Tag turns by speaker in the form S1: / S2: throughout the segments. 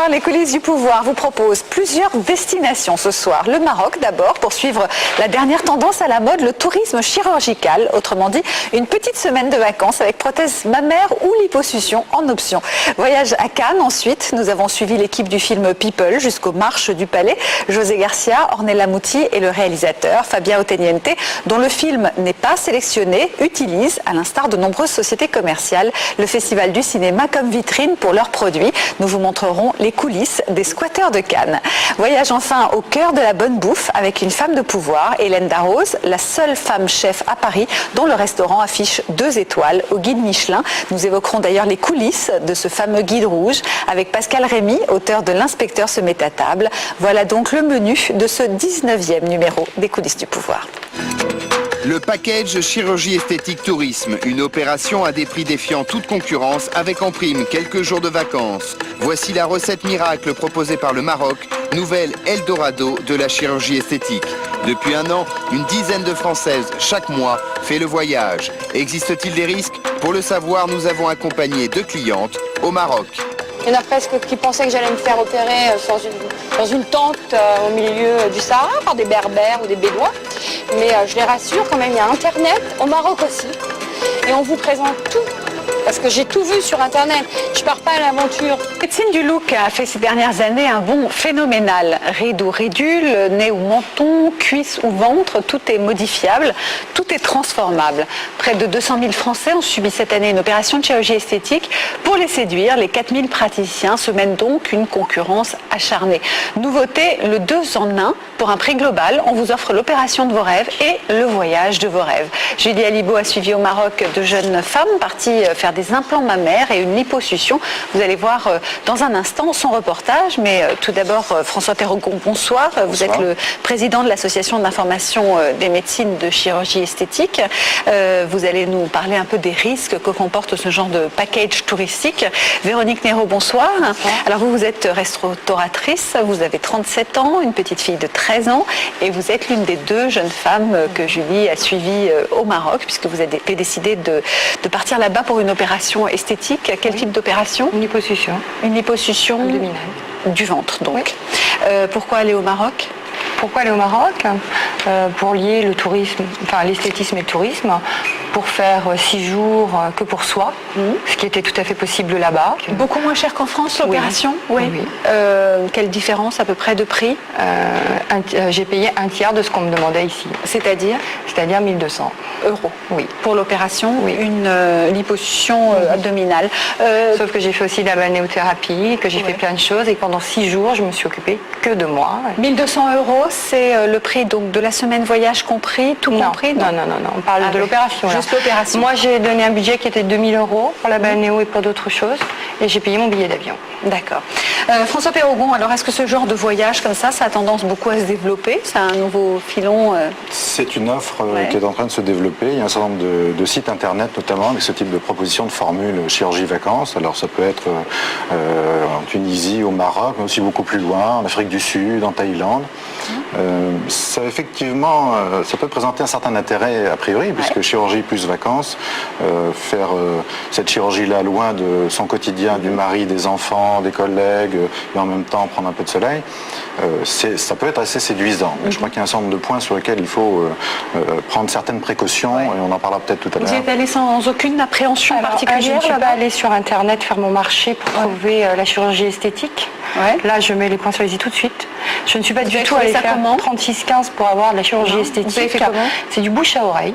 S1: Bonsoir, les coulisses du pouvoir vous propose plusieurs destinations ce soir. Le Maroc d'abord pour suivre la dernière tendance à la mode, le tourisme chirurgical. Autrement dit, une petite semaine de vacances avec prothèse mammaire ou liposuction en option. Voyage à Cannes ensuite. Nous avons suivi l'équipe du film People jusqu'aux marches du palais. José Garcia, Ornella Muti et le réalisateur Fabien Otteniente, dont le film n'est pas sélectionné, utilise, à l'instar de nombreuses sociétés commerciales, le Festival du cinéma comme vitrine pour leurs produits. Nous vous montrerons les coulisses des squatteurs de Cannes. Voyage enfin au cœur de la bonne bouffe avec une femme de pouvoir, Hélène Darroze, la seule femme chef à Paris dont le restaurant affiche 2 étoiles au guide Michelin. Nous évoquerons d'ailleurs les coulisses de ce fameux guide rouge avec Pascal Rémy, auteur de L'inspecteur se met à table. Voilà donc le menu de ce 19e numéro des coulisses du pouvoir.
S2: Le package chirurgie esthétique tourisme, une opération à des prix défiant toute concurrence avec en prime quelques jours de vacances. Voici la recette miracle proposée par le Maroc, nouvelle Eldorado de la chirurgie esthétique. Depuis un an, une dizaine de Françaises chaque mois fait le voyage. Existe-t-il des risques? Pour le savoir, nous avons accompagné 2 clientes au Maroc.
S3: Il y en a presque qui pensaient que j'allais me faire opérer dans une tente au milieu du Sahara par des Berbères ou des Bédouins. Mais je les rassure, quand même, il y a Internet, au Maroc aussi. Et on vous présente tout. Parce que j'ai tout vu sur Internet. Je pars pas à l'aventure.
S1: Médecine du look a fait ces dernières années un bond phénoménal. Ride ou ridule, nez ou menton, cuisse ou ventre, tout est modifiable, tout est transformable. Près de 200 000 Français ont subi cette année une opération de chirurgie esthétique. Pour les séduire, les 4000 praticiens se mènent donc une concurrence acharnée. Nouveauté, le 2 en 1. Pour un prix global, on vous offre l'opération de vos rêves et le voyage de vos rêves. Julie Alibo a suivi au Maroc 2 jeunes femmes parties faire des implants mammaires et une liposuction. Vous allez voir dans un instant son reportage, mais tout d'abord François Terregon, bonsoir. Vous êtes le président de l'association d'information des médecines de chirurgie esthétique. Vous allez nous parler un peu des risques que comporte ce genre de package touristique. Véronique Néraud, bonsoir. Bonsoir. Alors vous êtes restauratrice, vous avez 37 ans, une petite fille de 13 ans et vous êtes l'une des 2 jeunes femmes que Julie a suivies au Maroc puisque vous avez décidé de partir là-bas pour une opération esthétique. Quel type d'opération?
S3: Une liposuction.
S1: Une liposuction
S3: abdominale.
S1: Du ventre, donc.
S3: Oui.
S1: Pourquoi aller au Maroc?
S3: Pourquoi aller au Maroc? Pour lier le tourisme, enfin l'esthétisme et le tourisme, pour faire 6 jours que pour soi, ce qui était tout à fait possible là-bas.
S1: Beaucoup moins cher qu'en France, l'opération?
S3: Oui.
S1: Quelle différence à peu près de prix?
S3: J'ai payé un tiers de ce qu'on me demandait ici.
S1: C'est-à-dire?
S3: C'est-à-dire 1 200
S1: euros.
S3: Oui.
S1: Pour l'opération,
S3: oui.
S1: Une liposuction abdominale.
S3: Sauf que j'ai fait aussi de la balnéothérapie, que j'ai fait plein de choses et pendant 6 jours, je me suis occupée que de moi.
S1: 1 200 euros, c'est le prix donc de la semaine voyage compris, tout compris?
S3: Non, on parle de l'opération.
S1: Juste l'opération.
S3: Moi, j'ai donné un budget qui était de 2 000 euros pour la balnéo et pour d'autres choses et j'ai payé mon billet d'avion.
S1: D'accord. François Terregon, alors est-ce que ce genre de voyage comme ça a tendance beaucoup à se développer? C'est un nouveau filon
S4: C'est une offre qui est en train de se développer. Il y a un certain nombre de sites internet notamment avec ce type de proposition de formule chirurgie-vacances. Alors ça peut être en Tunisie, au Maroc, mais aussi beaucoup plus loin, en Afrique du Sud, en Thaïlande. Ça effectivement, ça peut présenter un certain intérêt a priori, puisque chirurgie plus vacances, faire cette chirurgie-là loin de son quotidien, du mari, des enfants, des collègues, et en même temps prendre un peu de soleil, ça peut être assez séduisant. Mais je crois qu'il y a un certain nombre de points sur lesquels il faut prendre certaines précautions, et on en parlera peut-être tout à l'heure.
S1: Vous y êtes allé sans aucune appréhension particulière?
S3: Je ne suis pas allée sur Internet faire mon marché pour trouver la chirurgie esthétique. Là, je mets les points sur les i tout de suite. Je ne suis pas du tout allée faire 36-15 pour avoir de la chirurgie esthétique.
S1: Vous avez fait comment?
S3: C'est du bouche à oreille.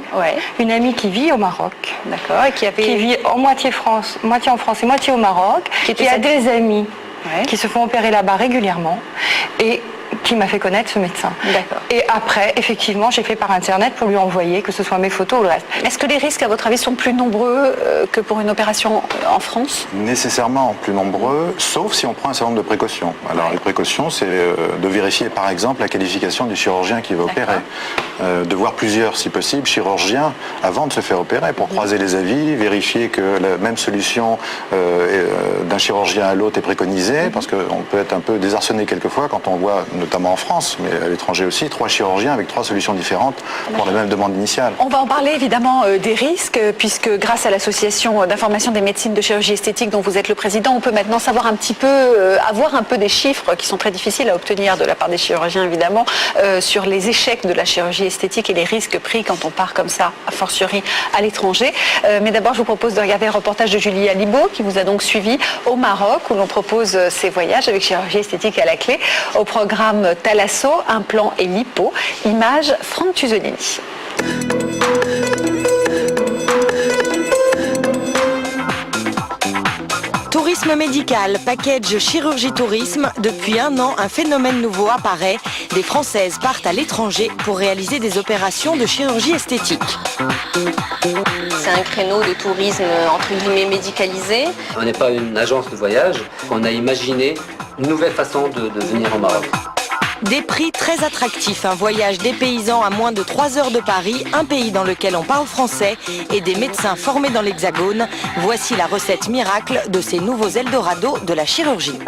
S3: Une amie qui vit au Maroc.
S1: D'accord. Et qui
S3: vit en moitié en France et moitié au Maroc. Qui a des amis qui se font opérer là-bas régulièrement. Et qui m'a fait connaître ce médecin.
S1: D'accord.
S3: Et après, effectivement, j'ai fait par Internet pour lui envoyer, que ce soit mes photos ou le reste.
S1: Est-ce que les risques, à votre avis, sont plus nombreux que pour une opération en France?
S4: Nécessairement plus nombreux, sauf si on prend un certain nombre de précautions. Alors les précautions, c'est de vérifier par exemple la qualification du chirurgien qui va opérer. de voir plusieurs, si possible, chirurgiens avant de se faire opérer pour croiser les avis, vérifier que la même solution d'un chirurgien à l'autre est préconisée, parce qu'on peut être un peu désarçonné quelquefois quand on voit, notamment en France, mais à l'étranger aussi, 3 chirurgiens avec 3 solutions différentes pour la même demande initiale.
S1: On va en parler évidemment des risques, puisque grâce à l'Association d'information des médecines de chirurgie esthétique dont vous êtes le président, on peut maintenant savoir un petit peu, avoir un peu des chiffres qui sont très difficiles à obtenir de la part des chirurgiens évidemment, sur les échecs de la chirurgie esthétique et les risques pris quand on part comme ça, a fortiori à l'étranger. Mais d'abord, je vous propose de regarder le reportage de Julie Alibaud qui vous a donc suivi au Maroc, où l'on propose ses voyages avec chirurgie esthétique à la clé, au programme Thalasso, implant et lipo. Image Franck Tuzolini.
S5: Tourisme médical, package chirurgie-tourisme. Depuis un an, un phénomène nouveau apparaît. Des Françaises partent à l'étranger pour réaliser des opérations de chirurgie esthétique.
S6: C'est un créneau de tourisme entre guillemets médicalisé.
S7: On n'est pas une agence de voyage, on a imaginé une nouvelle façon de venir au Maroc.
S5: Des prix très attractifs, un voyage des paysans à moins de 3 heures de Paris, un pays dans lequel on parle français et des médecins formés dans l'Hexagone. Voici la recette miracle de ces nouveaux Eldorado de la chirurgie.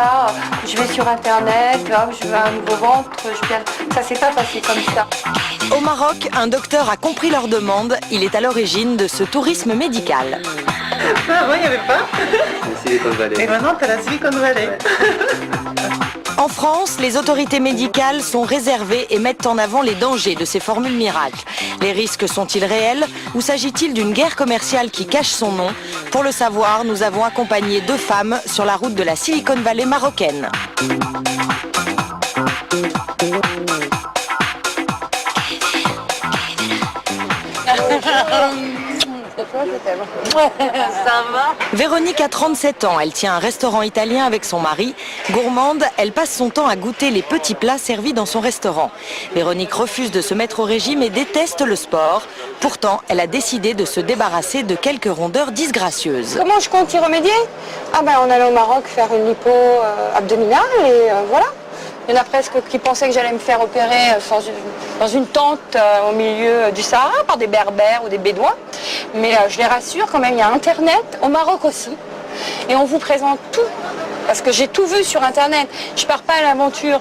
S3: Je vais sur internet, je veux un nouveau ventre, ça c'est pas facile comme ça.
S5: Au Maroc, un docteur a compris leur demande. Il est à l'origine de ce tourisme médical.
S8: Avant, il n'y avait pas.
S7: La Silicon Valley.
S8: Et maintenant, tu as la Silicon Valley.
S5: En France, les autorités médicales sont réservées et mettent en avant les dangers de ces formules miracles. Les risques sont-ils réels ou s'agit-il d'une guerre commerciale qui cache son nom? Pour le savoir, nous avons accompagné 2 femmes sur la route de la Silicon Valley marocaine. Véronique a 37 ans, elle tient un restaurant italien avec son mari. Gourmande, elle passe son temps à goûter les petits plats servis dans son restaurant. Véronique refuse de se mettre au régime et déteste le sport. Pourtant, elle a décidé de se débarrasser de quelques rondeurs disgracieuses.
S3: Comment je compte y remédier? On allait au Maroc faire une lipo abdominale et voilà. Il y en a presque qui pensaient que j'allais me faire opérer dans une tente au milieu du Sahara par des berbères ou des bédouins. Mais je les rassure quand même, il y a Internet, au Maroc aussi. Et on vous présente tout. Parce que j'ai tout vu sur Internet. Je pars pas à l'aventure.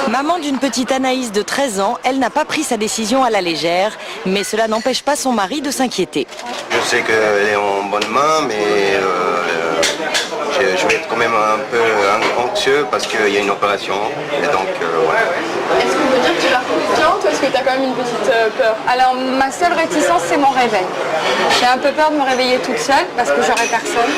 S5: Maman d'une petite Anaïs de 13 ans, elle n'a pas pris sa décision à la légère. Mais cela n'empêche pas son mari de s'inquiéter.
S9: Je sais qu'elle est en bonne main, mais je vais être quand même un peu anxieux parce qu'il y a une opération. Et donc, ouais.
S3: Est-ce qu'on peut dire que tu l'as confiante ou est-ce que tu as quand même une petite peur? Alors, ma seule réticence, c'est mon réveil. J'ai un peu peur de me réveiller toute seule parce que j'aurai personne.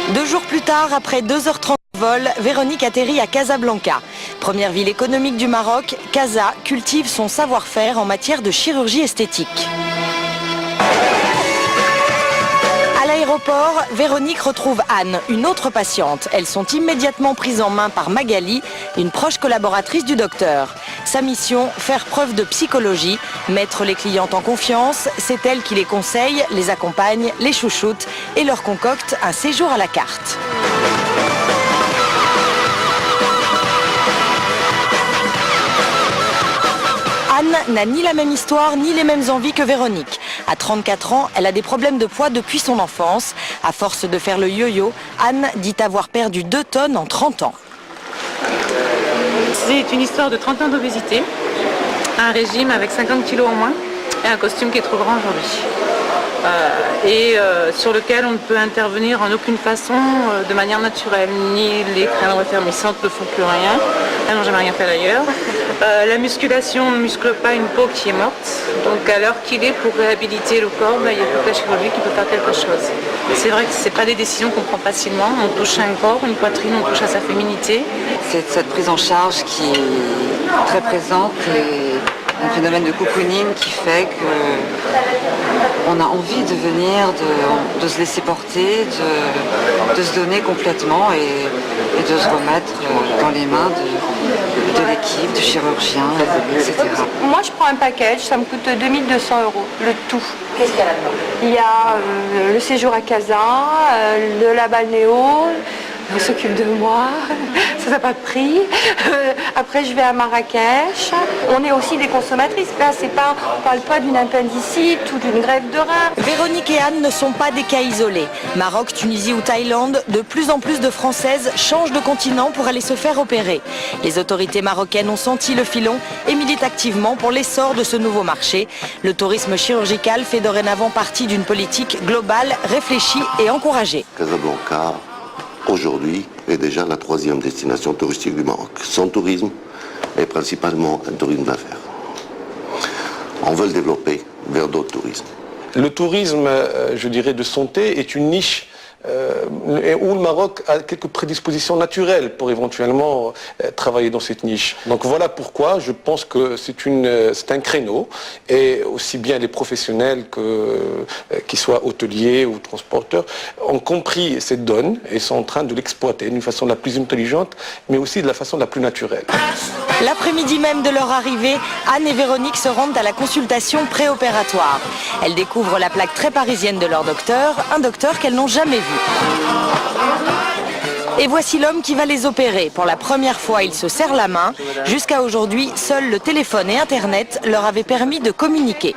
S5: 2 jours plus tard, après 2h30 de vol, Véronique atterrit à Casablanca. Première ville économique du Maroc, Casa cultive son savoir-faire en matière de chirurgie esthétique. À l'aéroport, Véronique retrouve Anne, une autre patiente. Elles sont immédiatement prises en main par Magali, une proche collaboratrice du docteur. Sa mission, faire preuve de psychologie, mettre les clientes en confiance. C'est elle qui les conseille, les accompagne, les chouchoute et leur concocte un séjour à la carte. Anne n'a ni la même histoire ni les mêmes envies que Véronique. À 34 ans, elle a des problèmes de poids depuis son enfance. À force de faire le yo-yo, Anne dit avoir perdu 2 tonnes en 30 ans.
S8: C'est une histoire de 30 ans d'obésité, un régime avec 50 kilos en moins et un costume qui est trop grand aujourd'hui. Sur lequel on ne peut intervenir en aucune façon de manière naturelle. Ni les crèmes raffermissantes ne font plus rien. Elles n'ont jamais rien fait d'ailleurs. La musculation ne muscle pas une peau qui est morte. Donc à l'heure qu'il est pour réhabiliter le corps, il n'y a que la chirurgie qui peut faire quelque chose. C'est vrai que ce n'est pas des décisions qu'on prend facilement. On touche un corps, une poitrine, on touche à sa féminité.
S10: C'est cette prise en charge qui est très présente et un phénomène de cocooning qui fait qu'on a envie de venir, de se laisser porter, de se donner complètement et de se remettre dans les mains de l'équipe, du chirurgien, etc.
S3: Moi, je prends un package, ça me coûte 2 200 €, le tout.
S6: Qu'est-ce qu'il y a là-dedans?
S3: Il y a le séjour à Casa, de la balnéo, on s'occupe de moi, ça n'a pas de prix. Après, je vais à Marrakech. On est aussi des consommatrices. Là, on ne parle pas d'une appendicite ou d'une greffe de rein.
S5: Véronique et Anne ne sont pas des cas isolés. Maroc, Tunisie ou Thaïlande, de plus en plus de Françaises changent de continent pour aller se faire opérer. Les autorités marocaines ont senti le filon et militent activement pour l'essor de ce nouveau marché. Le tourisme chirurgical fait dorénavant partie d'une politique globale, réfléchie et encouragée.
S11: Casablanca, aujourd'hui, est déjà la 3e destination touristique du Maroc. Son tourisme est principalement un tourisme d'affaires. On veut le développer vers d'autres tourismes.
S12: Le tourisme, je dirais, de santé est une niche où le Maroc a quelques prédispositions naturelles pour éventuellement travailler dans cette niche. Donc voilà pourquoi je pense que c'est un créneau et aussi bien les professionnels qui soient hôteliers ou transporteurs ont compris cette donne et sont en train de l'exploiter d'une façon la plus intelligente mais aussi de la façon la plus naturelle.
S5: L'après-midi même de leur arrivée, Anne et Véronique se rendent à la consultation préopératoire. Elles découvrent la plaque très parisienne de leur docteur, un docteur qu'elles n'ont jamais vu. Et voici l'homme qui va les opérer. Pour la première fois, il se serre la main. Jusqu'à aujourd'hui, seul le téléphone et Internet leur avaient permis de communiquer.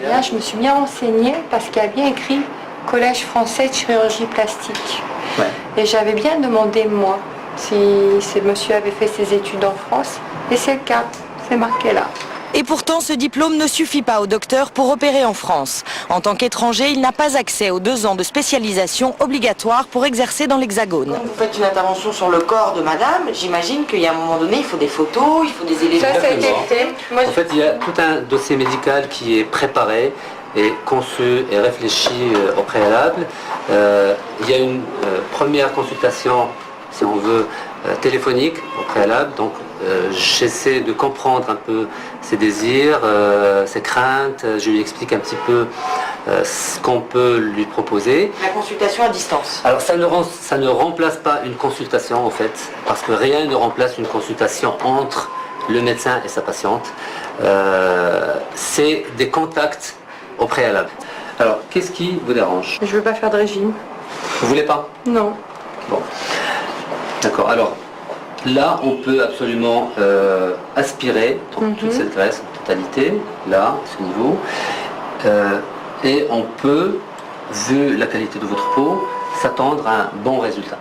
S3: Là, je me suis bien renseignée parce qu'il y a bien écrit Collège français de chirurgie plastique.
S7: Ouais.
S3: Et j'avais bien demandé, moi, si ce monsieur avait fait ses études en France. Et c'est le cas, c'est marqué là.
S5: Et pourtant, ce diplôme ne suffit pas au docteur pour opérer en France. En tant qu'étranger, il n'a pas accès aux 2 ans de spécialisation obligatoire pour exercer dans l'Hexagone. Quand vous faites une intervention sur le corps de madame, j'imagine qu'il y a un moment donné, il faut des photos, il faut des éléments.
S3: Ça a été fait.
S7: En fait, il y a tout un dossier médical qui est préparé et conçu et réfléchi au préalable. Il y a une première consultation, si on veut, téléphonique au préalable. Donc, j'essaie de comprendre un peu ses désirs, ses craintes. Je lui explique un petit peu ce qu'on peut lui proposer.
S5: La consultation à distance.
S7: Alors, ça ne remplace pas une consultation, en fait, parce que rien ne remplace une consultation entre le médecin et sa patiente. C'est des contacts au préalable. Alors, qu'est-ce qui vous dérange?
S3: Je veux pas faire de régime.
S7: Vous voulez pas?
S3: Non.
S7: Bon. D'accord. Alors, là, on peut absolument aspirer donc, toute cette graisse en totalité, là, à ce niveau. Et on peut, vu la qualité de votre peau, s'attendre à un bon résultat.